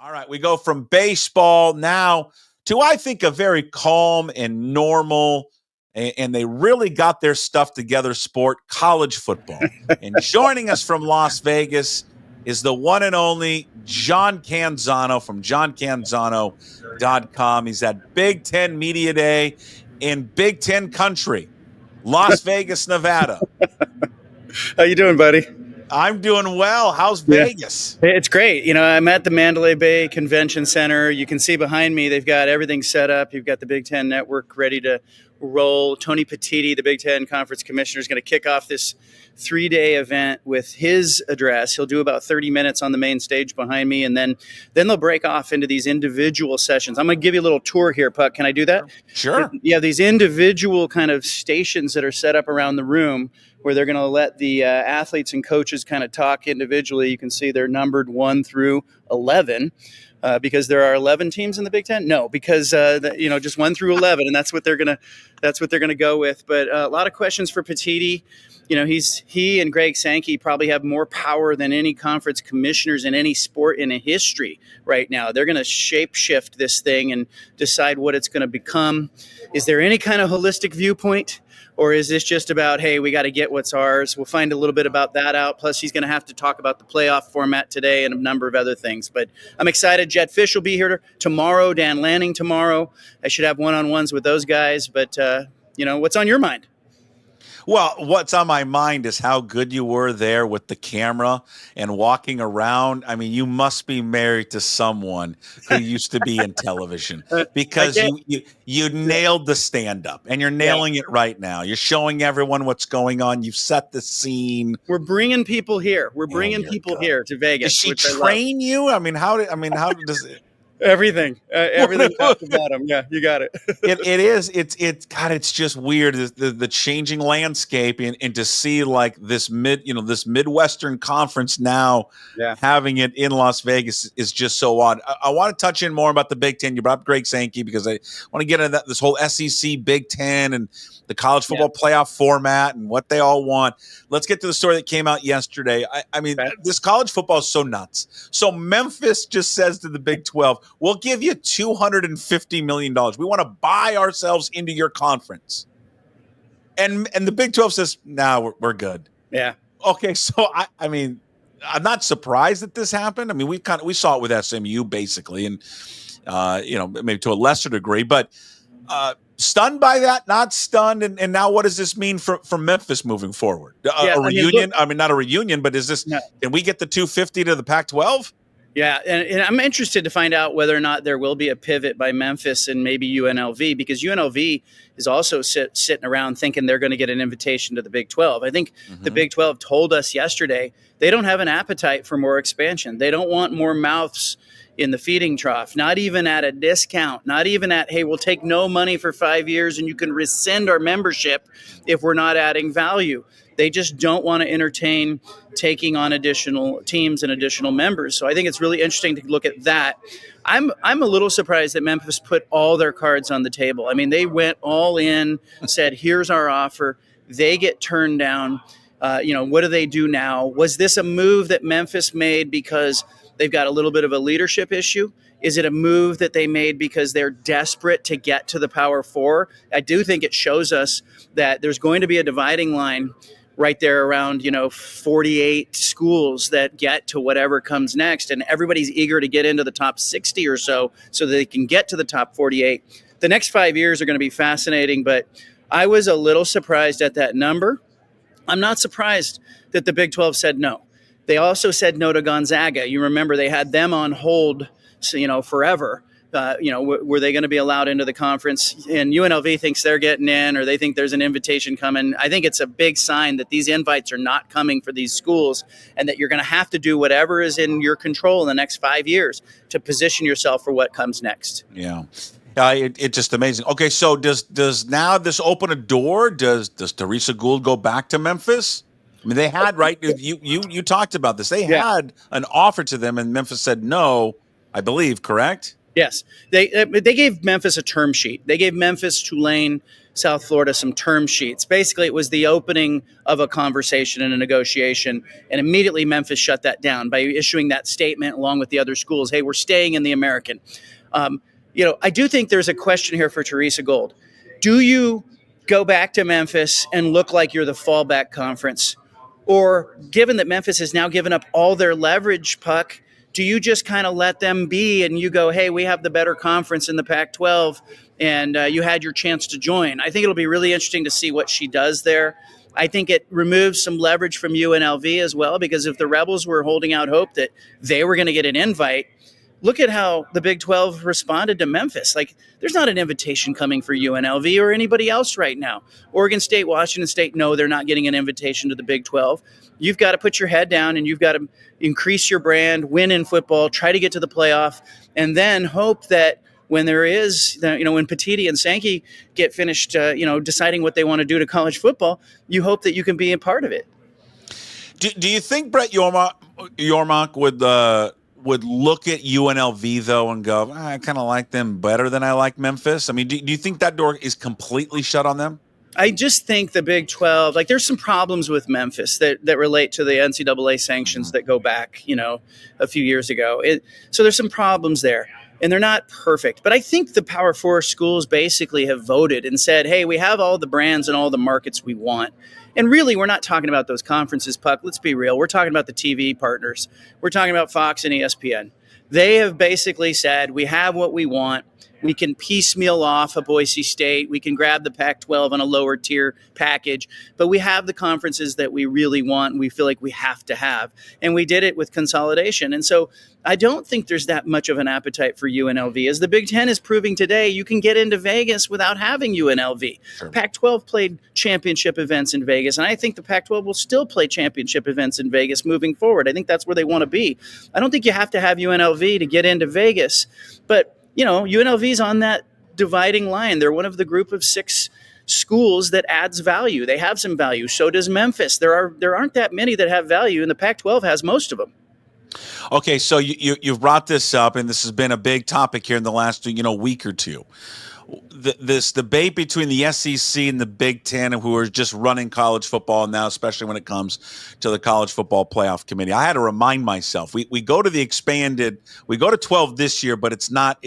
All right, we go from baseball now to, I think, a very calm and normal, and they really got their stuff together sport, college football. And joining us from Las Vegas is the one and only John Canzano from johncanzano.com. He's at Big Ten Media Day in Big Ten country, Las Vegas, Nevada. How you doing, buddy? I'm doing well. How's Vegas? It's great. You know, I'm at the Mandalay Bay Convention Center. You can see behind me, they've got everything set up. You've got the Big Ten Network ready to roll. Tony Petitti, the Big Ten Conference Commissioner, is going to kick off this 3-day event with his address. He'll do about 30 minutes on the main stage behind me, and then they'll break off into these individual sessions. I'm going to give you a little tour here, Puck. Can I do that? Sure. You have these individual kind of stations that are set up around the room where they're going to let the athletes and coaches kind of talk individually. You can see they're numbered 1 through 11 because there are 11 teams in the Big Ten. No, because just 1 through 11, and that's what they're gonna go with. But a lot of questions for Petitti. You know, he and Greg Sankey probably have more power than any conference commissioners in any sport in history right now. They're going to shape-shift this thing and decide what it's going to become. Is there any kind of holistic viewpoint? Or is this just about, hey, we got to get what's ours? We'll find a little bit about that out. Plus, he's going to have to talk about the playoff format today and a number of other things. But I'm excited. Jett Fish will be here tomorrow. Dan Lanning tomorrow. I should have one-on-ones with those guys. But, what's on your mind? Well, what's on my mind is how good you were there with the camera and walking around. I mean, you must be married to someone who used to be in television because you nailed the stand-up, and you're nailing it right now. You're showing everyone what's going on. You've set the scene. We're bringing people here. We're bringing people here to Vegas. Does she train you? I mean, how does it? Everything top to bottom. Yeah, you got it. It is. God, it's just weird. The changing landscape and to see like this Midwestern conference now having it in Las Vegas is just so odd. I want to touch in more about the Big Ten. You brought up Greg Sankey because I want to get into this whole SEC Big Ten and the college football playoff format and what they all want. Let's get to the story that came out yesterday. I mean, this college football is so nuts. So Memphis just says to the Big 12, we'll give you $250 million. We want to buy ourselves into your conference. And the Big 12 says, no, we're good. Yeah. Okay, so I mean, I'm not surprised that this happened. I mean, we saw it with SMU basically, and maybe to a lesser degree, but stunned by that, not stunned, and now what does this mean for Memphis moving forward? A reunion? I mean, not a reunion, but is this? No. Can we get the 250 to the Pac-12? Yeah, and I'm interested to find out whether or not there will be a pivot by Memphis and maybe UNLV, because UNLV is also sitting around thinking they're going to get an invitation to the Big 12. I think the Big 12 told us yesterday they don't have an appetite for more expansion. They don't want more mouths in the feeding trough, not even at a discount, not even at, hey, we'll take no money for 5 years and you can rescind our membership if we're not adding value. They just don't want to entertain taking on additional teams and additional members. So I think it's really interesting to look at that. I'm a little surprised that Memphis put all their cards on the table. I mean, they went all in, said, here's our offer. They get turned down. What do they do now? Was this a move that Memphis made because they've got a little bit of a leadership issue? Is it a move that they made because they're desperate to get to the Power Four? I do think it shows us that there's going to be a dividing line right there around, 48 schools that get to whatever comes next. And everybody's eager to get into the top 60 or so they can get to the top 48. The next 5 years are going to be fascinating, but I was a little surprised at that number. I'm not surprised that the Big 12 said no. They also said no to Gonzaga. You remember they had them on hold, forever. Were they going to be allowed into the conference? And UNLV thinks they're getting in, or they think there's an invitation coming. I think it's a big sign that these invites are not coming for these schools, and that you're going to have to do whatever is in your control in the next 5 years to position yourself for what comes next. Yeah. It's just amazing. Okay, so does now this open a door? Does Teresa Gould go back to Memphis? I mean, they had, right? You talked about this. They had an offer to them, and Memphis said no, I believe, correct? Yes. They gave Memphis a term sheet. They gave Memphis, Tulane, South Florida some term sheets. Basically, it was the opening of a conversation and a negotiation, and immediately Memphis shut that down by issuing that statement along with the other schools. Hey, we're staying in the American. I do think there's a question here for Teresa Gold. Do you go back to Memphis and look like you're the fallback conference? Or given that Memphis has now given up all their leverage, Puck, do you just kind of let them be and you go, hey, we have the better conference in the Pac-12 and you had your chance to join? I think it'll be really interesting to see what she does there. I think it removes some leverage from UNLV as well, because if the Rebels were holding out hope that they were going to get an invite, look at how the Big 12 responded to Memphis. Like, there's not an invitation coming for UNLV or anybody else right now. Oregon State, Washington State, no, they're not getting an invitation to the Big 12. You've got to put your head down and you've got to increase your brand, win in football, try to get to the playoff, and then hope that when there is, when Petitti and Sankey get finished, deciding what they want to do to college football, you hope that you can be a part of it. Do you think Brett Yormark would look at UNLV, though, and go, I kind of like them better than I like Memphis? I mean, do you think that door is completely shut on them? I just think the Big 12, there's some problems with Memphis that relate to the NCAA sanctions that go back, a few years ago. So there's some problems there, and they're not perfect. But I think the Power Four schools basically have voted and said, hey, we have all the brands and all the markets we want. And really, we're not talking about those conferences, Puck. Let's be real. We're talking about the TV partners. We're talking about Fox and ESPN. They have basically said, we have what we want. We can piecemeal off a Boise State. We can grab the Pac-12 on a lower tier package. But we have the conferences that we really want and we feel like we have to have. And we did it with consolidation. And so I don't think there's that much of an appetite for UNLV. As the Big Ten is proving today, you can get into Vegas without having UNLV. Sure. Pac-12 played championship events in Vegas, and I think the Pac-12 will still play championship events in Vegas moving forward. I think that's where they want to be. I don't think you have to have UNLV to get into Vegas, but UNLV's on that dividing line. They're one of the group of 6 schools that adds value. They have some value. So does Memphis. There aren't that many that have value, and the Pac-12 has most of them. Okay, so you've brought this up, and this has been a big topic here in the last week or two. This debate between the SEC and the Big Ten, who are just running college football now, especially when it comes to the College Football Playoff Committee. I had to remind myself, we go to the expanded, we go to 12 this year, but it's not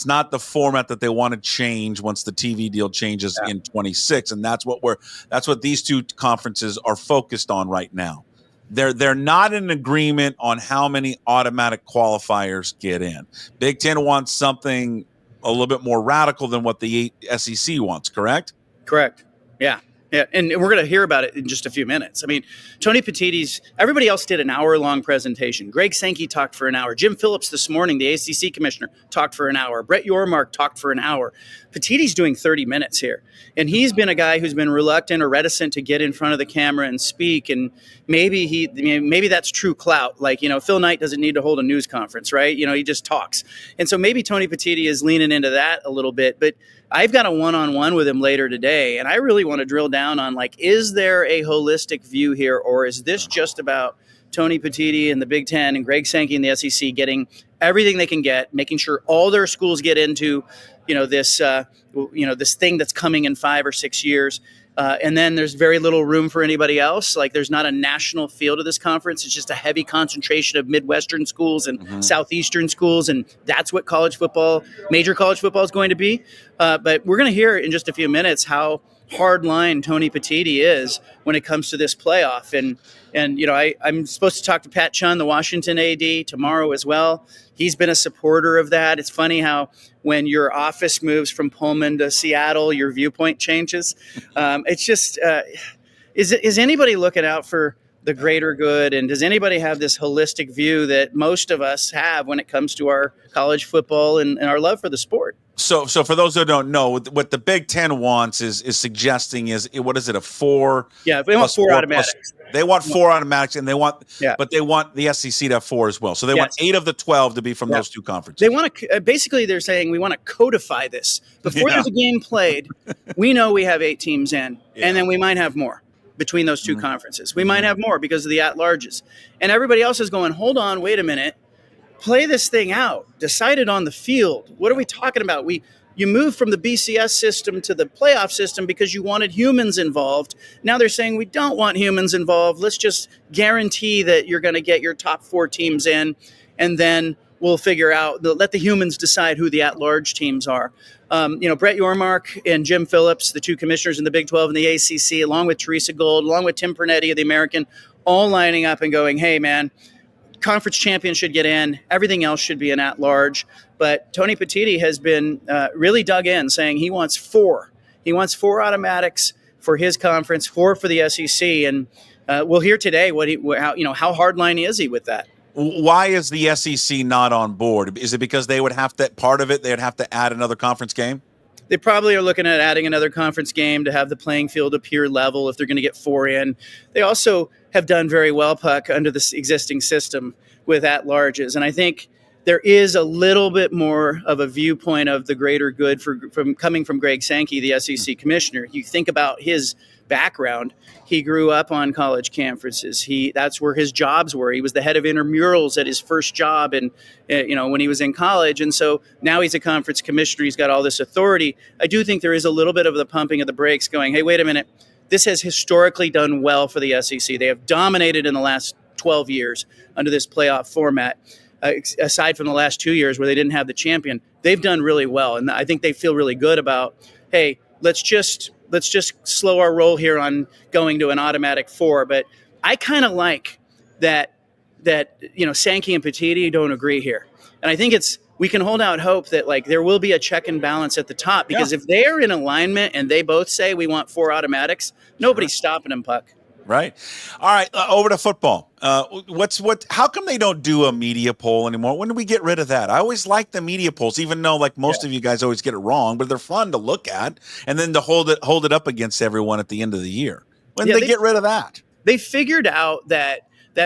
not the format that they want to change once the TV deal changes in 26, and that's what these two conferences are focused on right now. They're not in agreement on how many automatic qualifiers get in. Big Ten wants something a little bit more radical than what the SEC wants, correct? Correct. Yeah. Yeah, and we're going to hear about it in just a few minutes. I mean, Tony Petitti's, everybody else did an hour-long presentation. Greg Sankey talked for an hour. Jim Phillips this morning, the ACC commissioner, talked for an hour. Brett Yormark talked for an hour. Petitti's doing 30 minutes here. And he's been a guy who's been reluctant or reticent to get in front of the camera and speak. And maybe that's true clout. Like, Phil Knight doesn't need to hold a news conference, right? He just talks. And so maybe Tony Petitti is leaning into that a little bit. But I've got a one-on-one with him later today, and I really want to drill down on, is there a holistic view here, or is this just about Tony Petitti and the Big Ten and Greg Sankey and the SEC getting everything they can get, making sure all their schools get into, this thing that's coming in 5 or 6 years, and then there's very little room for anybody else. Like, there's not a national feel to this conference. It's just a heavy concentration of Midwestern schools and Southeastern schools, and that's what major college football is going to be. But we're going to hear in just a few minutes how hardline Tony Petitti is when it comes to this playoff. And I'm supposed to talk to Pat Chun, the Washington AD, tomorrow as well. He's been a supporter of that. It's funny how when your office moves from Pullman to Seattle, your viewpoint changes. It's just, is anybody looking out for the greater good? And does anybody have this holistic view that most of us have when it comes to our college football and our love for the sport? So for those who don't know, what the Big Ten wants is suggesting what is it, a 4? Yeah, they want 4 automatics. They want 4 automatics, and but they want the SEC to have 4 as well. So they want 8 of the 12 to be from those two conferences. They want to basically, they're saying we want to codify this before there's a game played. We know we have 8 teams in, and then we might have more between those two conferences. We might have more because of the at-larges, and everybody else is going, hold on, wait a minute. Play this thing out. Decide it on the field. What are we talking about? You moved from the BCS system to the playoff system because you wanted humans involved. Now they're saying we don't want humans involved. Let's just guarantee that you're going to get your top 4 teams in, and then we'll figure out, let the humans decide who the at-large teams are. Brett Yormark and Jim Phillips, the 2 commissioners in the Big 12 and the ACC, along with Teresa Gold, along with Tim Pernetti of the American, all lining up and going, hey, man, conference champion should get in. Everything else should be an at-large. But Tony Petitti has been really dug in, saying he wants 4. He wants 4 automatics for his conference, 4 for the SEC. And we'll hear today how hardline is he with that. Why is the SEC not on board? Is it because they would have to, part of it, they'd have to add another conference game? They probably are looking at adding another conference game to have the playing field appear level if they're going to get 4 in. They also have done very well, Puck, under this existing system with at-larges. And I think there is a little bit more of a viewpoint of the greater good from coming from Greg Sankey, the SEC commissioner. You think about his background. He grew up on college conferences. That's where his jobs were. He was the head of intramurals at his first job, and when he was in college. And so now he's a conference commissioner. He's got all this authority. I do think there is a little bit of the pumping of the brakes, going, hey, wait a minute. This has historically done well for the SEC. They have dominated in the last 12 years under this playoff format. Aside from the last 2 years where they didn't have the champion, they've done really well, and I think they feel really good about, hey, let's just slow our roll here on going to an automatic 4. But I kind of like that Sankey and Petitti don't agree here. And I think we can hold out hope that there will be a check and balance at the top, because if they're in alignment and they both say we want 4 automatics, nobody's stopping them, Puck. Right. All right. Over to football. How come they don't do a media poll anymore? When do we get rid of that? I always like the media polls, even though most of you guys always get it wrong, but they're fun to look at, and then to hold it up against everyone at the end of the year. When do they get rid of that? They figured out that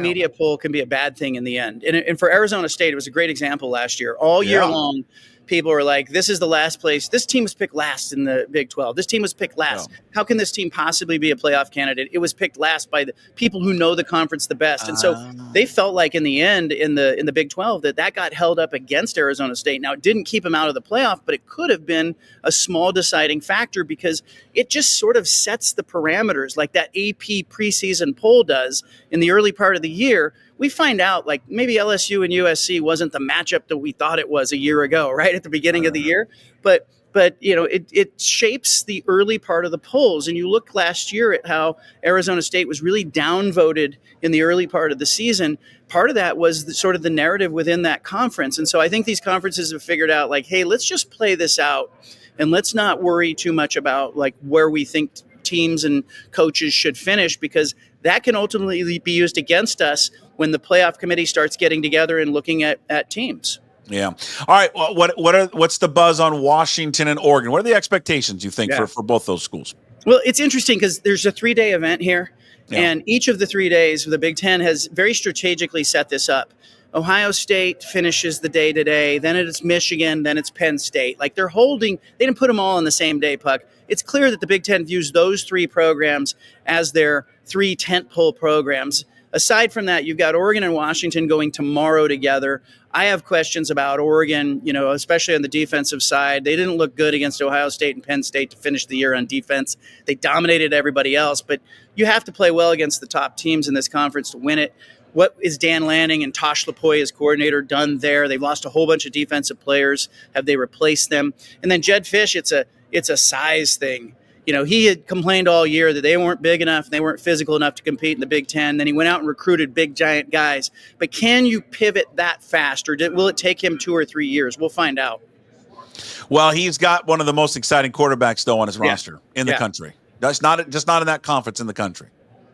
media poll can be a bad thing in the end. And for Arizona State, it was a great example last year. All year long, people were like, this is the last place. This team was picked last in the Big 12. This team was picked last. Oh. How can this team possibly be a playoff candidate? It was picked last by the people who know the conference the best. And so they felt like in the end, in the Big 12, that got held up against Arizona State. Now, it didn't keep them out of the playoff, but it could have been a small deciding factor, because it just sort of sets the parameters like that AP preseason poll does in the early part of the year. We find out maybe LSU and USC wasn't the matchup that we thought it was a year ago, right at the beginning of the year. But it shapes the early part of the polls. And you look last year at how Arizona State was really downvoted in the early part of the season. Part of that was sort of the narrative within that conference. And so I think these conferences have figured out hey, let's just play this out, and let's not worry too much about where we think teams and coaches should finish, because that can ultimately be used against us when the playoff committee starts getting together and looking at teams. Yeah. All right. Well, what's the buzz on Washington and Oregon? What are the expectations, you think, for both those schools? Well, it's interesting because there's a 3-day event here, and each of the 3 days, the Big Ten has very strategically set this up. Ohio State finishes the day today, then it's Michigan, then it's Penn State. They didn't put them all on the same day, Puck. It's clear that the Big Ten views those 3 programs as their 3 tentpole programs. Aside from that, you've got Oregon and Washington going tomorrow together. I have questions about Oregon, especially on the defensive side. They didn't look good against Ohio State and Penn State to finish the year on defense. They dominated everybody else, but you have to play well against the top teams in this conference to win it. What is Dan Lanning and Tosh Lupoi as coordinator done there? They've lost a whole bunch of defensive players. Have they replaced them? And then Jed Fish, it's a size thing. He had complained all year that they weren't big enough and they weren't physical enough to compete in the Big Ten. Then he went out and recruited big, giant guys. But can you pivot that fast, or will it take him 2 or 3 years? We'll find out. Well, he's got one of the most exciting quarterbacks, though, on his roster in the country. That's just not in that conference in the country.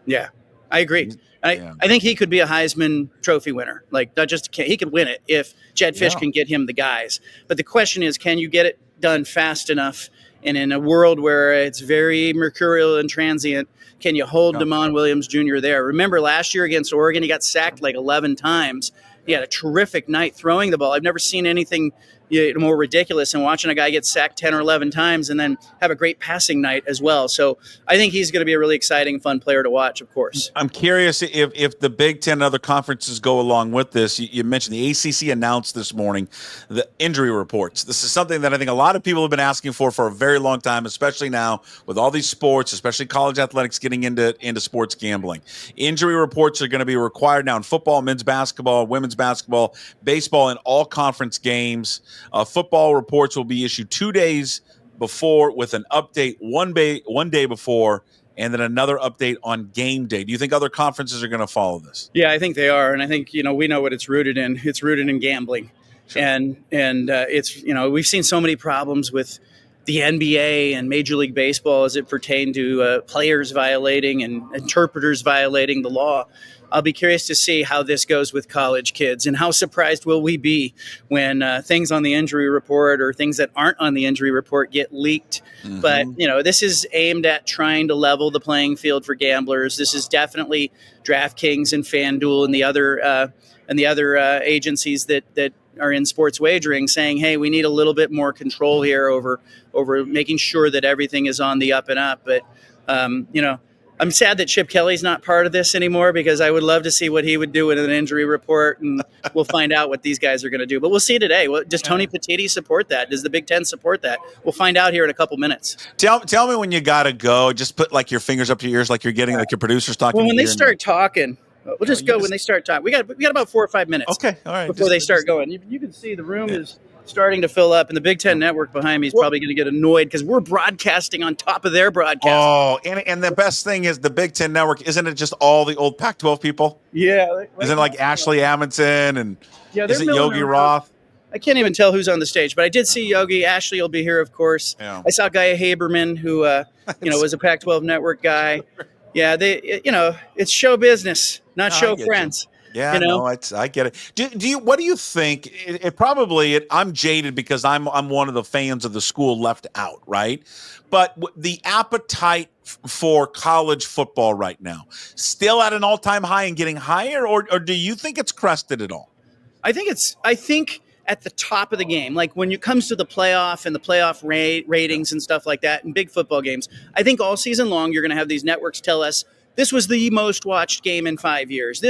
Yeah, I agree. I think he could be a Heisman Trophy winner. He could win it if Jed Fish can get him the guys. But the question is, can you get it done fast enough? And in a world where it's very mercurial and transient, can you hold DeMond Williams Jr. there? Remember last year against Oregon, he got sacked 11 times. He had a terrific night throwing the ball. I've never seen anything more ridiculous than watching a guy get sacked 10 or 11 times and then have a great passing night as well. So I think he's going to be a really exciting, fun player to watch, of course. I'm curious if the Big Ten and other conferences go along with this. You mentioned the ACC announced this morning the injury reports. This is something that I think a lot of people have been asking for a very long time, especially now with all these sports, especially college athletics getting into sports gambling. Injury reports are going to be required now in football, men's basketball, women's basketball, baseball, and all conference games. Football reports will be issued 2 days before with an update one day before, and then another update on game day. Do you think other conferences are going to follow this? Yeah, I think they are. And I think, we know what it's rooted in. It's rooted in gambling. Sure. And it's, we've seen so many problems with the NBA and Major League Baseball as it pertained to players violating and interpreters violating the law. I'll be curious to see how this goes with college kids, and how surprised will we be when things on the injury report or things that aren't on the injury report get leaked. Mm-hmm. But, this is aimed at trying to level the playing field for gamblers. This is definitely DraftKings and FanDuel and the other agencies that are in sports wagering saying, hey, we need a little bit more control here over making sure that everything is on the up and up. But, I'm sad that Chip Kelly's not part of this anymore, because I would love to see what he would do with an injury report, and we'll find out what these guys are going to do. But we'll see today. Does Tony Petitti support that? Does the Big Ten support that? We'll find out here in a couple minutes. Tell me when you got to go. Just put like your fingers up to your ears like you're getting like your producer's talking. Well, when they start talking, we'll just go when they start talking. We got about 4 or 5 minutes. Okay, all right. Before they start going. You can see the room is starting to fill up, and the Big Ten Network behind me is probably going to get annoyed because we're broadcasting on top of their broadcast. Oh, and the best thing is the Big Ten Network, isn't it just all the old Pac-12 people? Yeah. Isn't it like Ashley Amundsen and is it Yogi Roth? I can't even tell who's on the stage, but I did see Yogi. Ashley will be here, of course. Yeah. I saw Gaia Haberman, who was a Pac-12 Network guy. Yeah, it's show business, not show friends. Yeah, I get it. Do you? What do you think? It probably. I'm jaded because I'm one of the fans of the school left out, right? But the appetite for college football right now still at an all-time high and getting higher, or do you think it's crested at all? I think at the top of the game, like when it comes to the playoff and the playoff ratings and stuff like that, and big football games, I think all season long you're going to have these networks tell us, this was the most watched game in 5 years.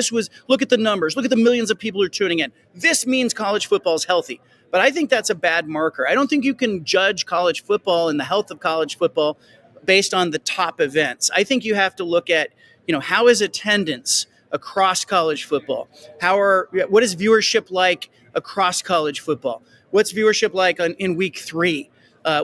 Look at the numbers. Look at the millions of people who are tuning in. This means college football is healthy. But I think that's a bad marker. I don't think you can judge college football and the health of college football based on the top events. I think you have to look at, how is attendance across college football? What is viewership like across college football? What's viewership like in week 3?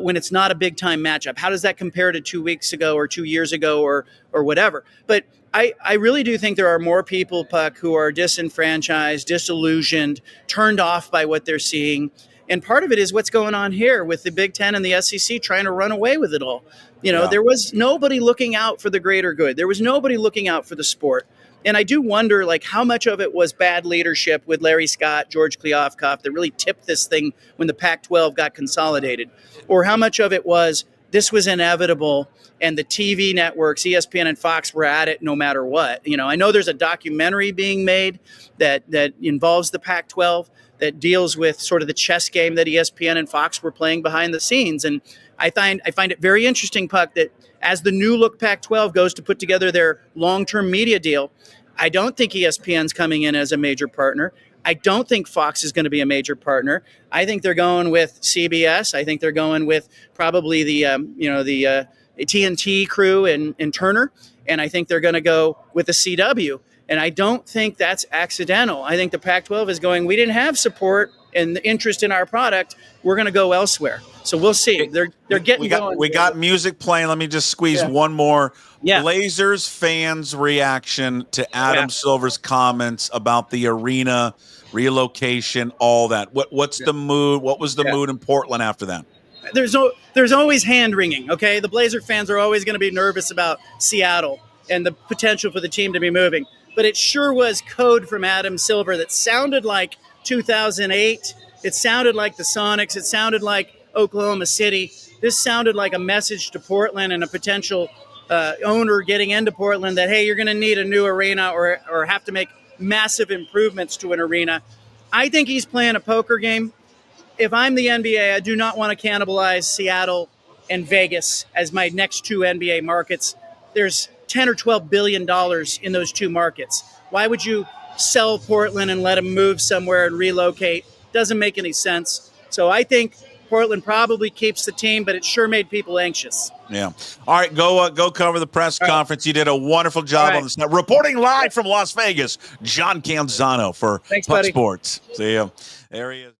When it's not a big time matchup? How does that compare to 2 weeks ago or 2 years ago or whatever? But I really do think there are more people, Puck, who are disenfranchised, disillusioned, turned off by what they're seeing. And part of it is what's going on here with the Big Ten and the SEC trying to run away with it all. There was nobody looking out for the greater good. There was nobody looking out for the sport. And I do wonder, how much of it was bad leadership with Larry Scott, George Kliavkoff that really tipped this thing when the Pac-12 got consolidated, or how much of it was this was inevitable and the TV networks, ESPN and Fox, were at it no matter what. I know there's a documentary being made that involves the Pac-12 that deals with sort of the chess game that ESPN and Fox were playing behind the scenes, and I find it very interesting, Puck, that as the new look Pac-12 goes to put together their long-term media deal, I don't think ESPN's coming in as a major partner. I don't think Fox is going to be a major partner. I think they're going with CBS. I think they're going with probably the TNT crew and Turner, and I think they're going to go with the CW. And I don't think that's accidental. I think the Pac-12 is going, we didn't have support and interest in our product. We're going to go elsewhere. So we'll see. They're getting going. We got music playing. Let me just squeeze one more. Yeah. Blazers fans' reaction to Adam Silver's comments about the arena relocation, all that. What's the mood? What was the mood in Portland after that? There's always hand wringing. Okay, the Blazer fans are always going to be nervous about Seattle and the potential for the team to be moving. But it sure was code from Adam Silver that sounded like 2008. It sounded like the Sonics. It sounded like Oklahoma City. This sounded like a message to Portland and a potential owner getting into Portland that, hey, you're going to need a new arena or have to make massive improvements to an arena. I think he's playing a poker game. if I'm the NBA, I do not want to cannibalize Seattle and Vegas as my next two NBA markets. There's 10 or 12 billion dollars in those two markets. Why would you sell Portland and let them move somewhere and relocate? Doesn't make any sense. So I think Portland probably keeps the team, but it sure made people anxious. Yeah. All right, go cover the press conference. You did a wonderful job on this. Reporting live from Las Vegas, John Canzano for Puck Sports. See ya. There he is.